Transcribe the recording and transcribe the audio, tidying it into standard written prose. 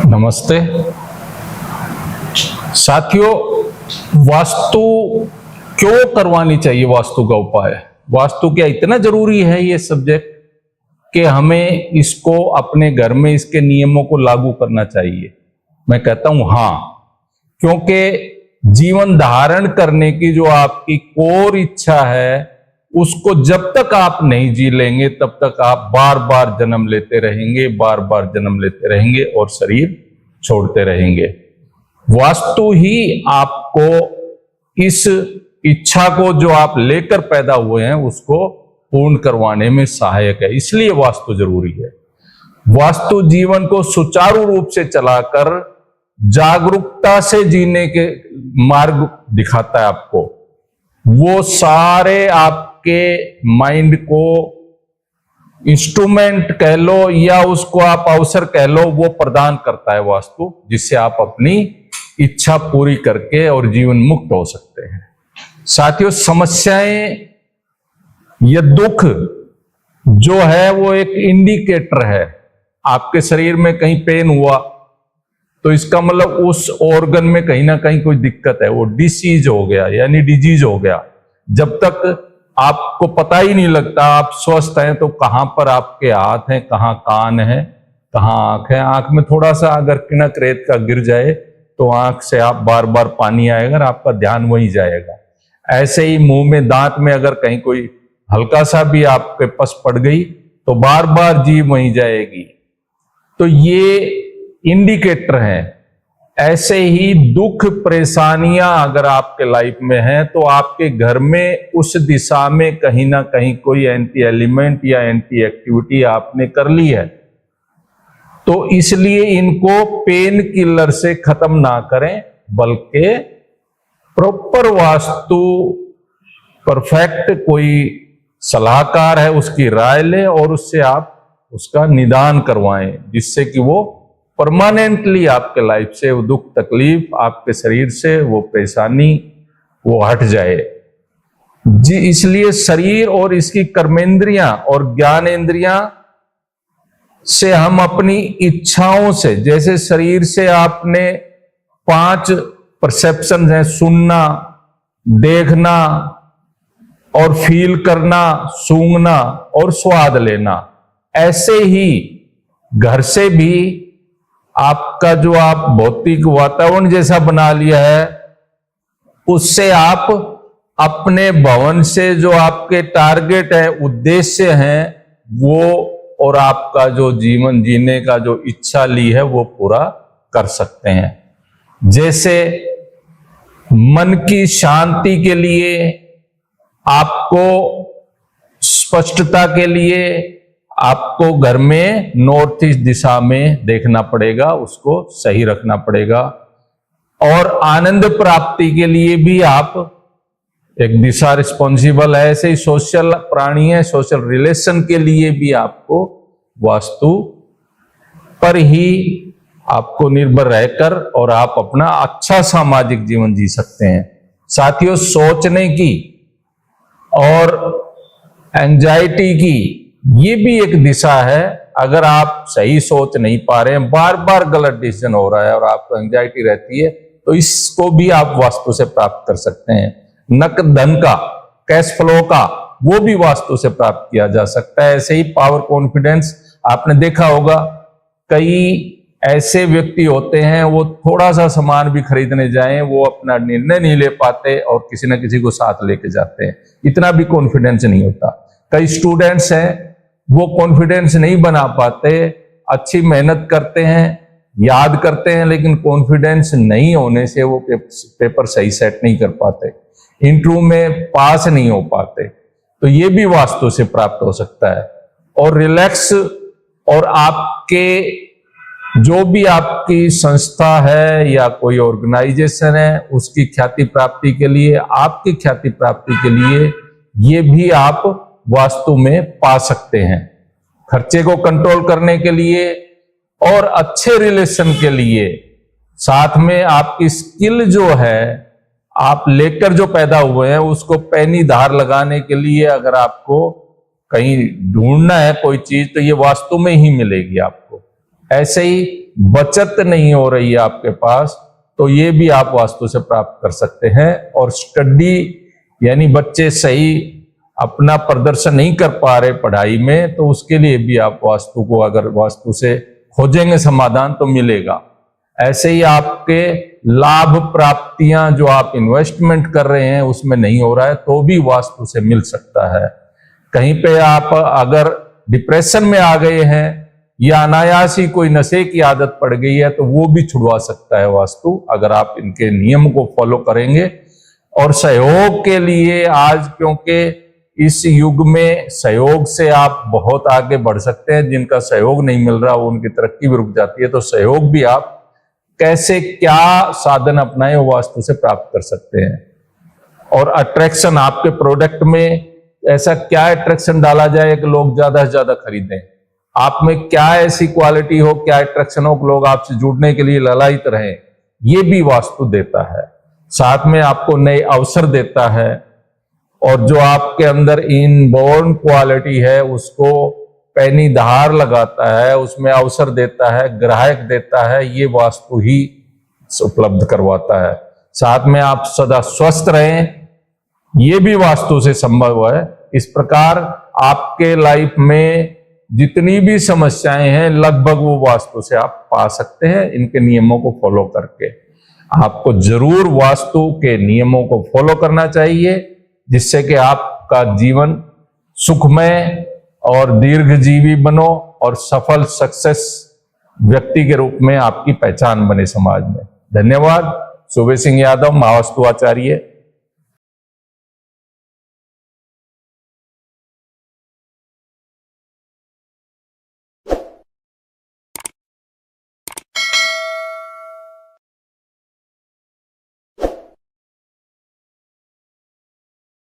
नमस्ते साथियों, वास्तु क्यों करवानी चाहिए? वास्तु का उपाय, वास्तु क्या इतना जरूरी है ये सब्जेक्ट कि हमें इसको अपने घर में इसके नियमों को लागू करना चाहिए? मैं कहता हूं हाँ, क्योंकि जीवन धारण करने की जो आपकी कोर इच्छा है उसको जब तक आप नहीं जी लेंगे तब तक आप बार बार जन्म लेते रहेंगे, बार बार जन्म लेते रहेंगे और शरीर छोड़ते रहेंगे। वास्तु ही आपको इस इच्छा को जो आप लेकर पैदा हुए हैं उसको पूर्ण करवाने में सहायक है, इसलिए वास्तु जरूरी है। वास्तु जीवन को सुचारू रूप से चलाकर जागरूकता से जीने के मार्ग दिखाता है आपको। वो सारे आपके माइंड को इंस्ट्रूमेंट कह लो या उसको आप अवसर कह लो, वो प्रदान करता है वास्तु, जिससे आप अपनी इच्छा पूरी करके और जीवन मुक्त हो सकते हैं। साथियों, समस्याएं या दुख जो है वो एक इंडिकेटर है। आपके शरीर में कहीं पेन हुआ तो इसका मतलब उस ऑर्गन में कहीं ना कहीं कोई दिक्कत है, वो डिसीज हो गया यानी डिजीज हो गया। जब तक आपको पता ही नहीं लगता आप स्वस्थ हैं तो कहां पर आपके हाथ हैं, कहां कान है, कहां आंख है। आंख में थोड़ा सा अगर किनक रेत का गिर जाए तो आंख से आप बार बार पानी आएगा और आपका ध्यान वहीं जाएगा। ऐसे ही मुंह में, दांत में अगर कहीं कोई हल्का सा भी आपके पस पड़ गई तो बार बार जीभ वहीं जाएगी। तो ये इंडिकेटर है। ऐसे ही दुख परेशानियां अगर आपके लाइफ में हैं तो आपके घर में उस दिशा में कहीं ना कहीं कोई एंटी एलिमेंट या एंटी एक्टिविटी आपने कर ली है। तो इसलिए इनको पेन किलर से खत्म ना करें, बल्कि प्रॉपर वास्तु परफेक्ट कोई सलाहकार है उसकी राय लें और उससे आप उसका निदान करवाएं, जिससे कि वो परमानेंटली आपके लाइफ से वो दुख तकलीफ, आपके शरीर से वो परेशानी वो हट जाए जी। इसलिए शरीर और इसकी कर्मेंद्रियां और ज्ञानेंद्रियां से हम अपनी इच्छाओं से, जैसे शरीर से आपने 5 परसेप्शन है, सुनना, देखना और फील करना, सूंघना और स्वाद लेना, ऐसे ही घर से भी आपका जो आप भौतिक वातावरण जैसा बना लिया है उससे आप अपने भवन से जो आपके टारगेट है, उद्देश्य हैं वो, और आपका जो जीवन जीने का जो इच्छा ली है वो पूरा कर सकते हैं। जैसे मन की शांति के लिए, आपको स्पष्टता के लिए आपको घर में नॉर्थ ईस्ट दिशा में देखना पड़ेगा, उसको सही रखना पड़ेगा। और आनंद प्राप्ति के लिए भी आप एक दिशा रिस्पॉन्सिबल है। ऐसे ही सोशल प्राणी है, सोशल रिलेशन के लिए भी आपको वास्तु पर ही आपको निर्भर रहकर और आप अपना अच्छा सामाजिक जीवन जी सकते हैं। साथियों, सोचने की और एंजाइटी की ये भी एक दिशा है। अगर आप सही सोच नहीं पा रहे हैं, बार बार गलत डिसीजन हो रहा है और आपको एंजाइटी रहती है, तो इसको भी आप वास्तु से प्राप्त कर सकते हैं। नक धन का, कैश फ्लो का, वो भी वास्तु से प्राप्त किया जा सकता है। ऐसे ही पावर कॉन्फिडेंस, आपने देखा होगा कई ऐसे व्यक्ति होते हैं वो थोड़ा सा सामान भी खरीदने जाएं वो अपना निर्णय नहीं ले पाते और किसी न किसी को साथ लेके जाते हैं, इतना भी कॉन्फिडेंस नहीं होता। कई स्टूडेंट्स हैं वो कॉन्फिडेंस नहीं बना पाते, अच्छी मेहनत करते हैं, याद करते हैं, लेकिन कॉन्फिडेंस नहीं होने से वो पेपर सही सेट नहीं कर पाते, इंटरव्यू में पास नहीं हो पाते। तो ये भी वास्तु से प्राप्त हो सकता है। और रिलैक्स, और आपके जो भी आपकी संस्था है या कोई ऑर्गेनाइजेशन है उसकी ख्याति प्राप्ति के लिए, आपकी ख्याति प्राप्ति के लिए ये भी आप वास्तु में पा सकते हैं। खर्चे को कंट्रोल करने के लिए और अच्छे रिलेशन के लिए, साथ में आपकी स्किल जो है आप लेकर जो पैदा हुए हैं उसको पैनी धार लगाने के लिए अगर आपको कहीं ढूंढना है कोई चीज तो ये वास्तु में ही मिलेगी आपको। ऐसे ही बचत नहीं हो रही है आपके पास, तो ये भी आप वास्तु से प्राप्त कर सकते हैं। और स्टडी यानी बच्चे सही अपना प्रदर्शन नहीं कर पा रहे पढ़ाई में, तो उसके लिए भी आप वास्तु को अगर वास्तु से खोजेंगे समाधान तो मिलेगा। ऐसे ही आपके लाभ प्राप्तियां जो आप इन्वेस्टमेंट कर रहे हैं उसमें नहीं हो रहा है तो भी वास्तु से मिल सकता है। कहीं पे आप अगर डिप्रेशन में आ गए हैं या अनायास ही कोई नशे की आदत पड़ गई है तो वो भी छुड़वा सकता है वास्तु, अगर आप इनके नियम को फॉलो करेंगे। और सहयोग के लिए आज, क्योंकि इस युग में सहयोग से आप बहुत आगे बढ़ सकते हैं, जिनका सहयोग नहीं मिल रहा वो उनकी तरक्की भी रुक जाती है। तो सहयोग भी आप कैसे क्या साधन अपनाएं वो वास्तु से प्राप्त कर सकते हैं। और अट्रैक्शन, आपके प्रोडक्ट में ऐसा क्या अट्रैक्शन डाला जाए कि लोग ज्यादा से ज्यादा खरीदें, आप में क्या ऐसी क्वालिटी हो, क्या अट्रैक्शन हो कि लोग आपसे जुड़ने के लिए ललायित रहें, ये भी वास्तु देता है। साथ में आपको नए अवसर देता है, और जो आपके अंदर इनबॉर्न क्वालिटी है उसको पैनी दहार लगाता है, उसमें अवसर देता है, ग्राहक देता है, ये वास्तु ही उपलब्ध करवाता है। साथ में आप सदा स्वस्थ रहें, ये भी वास्तु से संभव है। इस प्रकार आपके लाइफ में जितनी भी समस्याएं हैं लगभग वो वास्तु से आप पा सकते हैं, इनके नियमों को फॉलो करके। आपको जरूर वास्तु के नियमों को फॉलो करना चाहिए, जिससे कि आपका जीवन सुखमय और दीर्घजीवी बनो और सफल सक्सेस व्यक्ति के रूप में आपकी पहचान बने समाज में। धन्यवाद। सुबे सिंह यादव, महावास्तु आचार्य,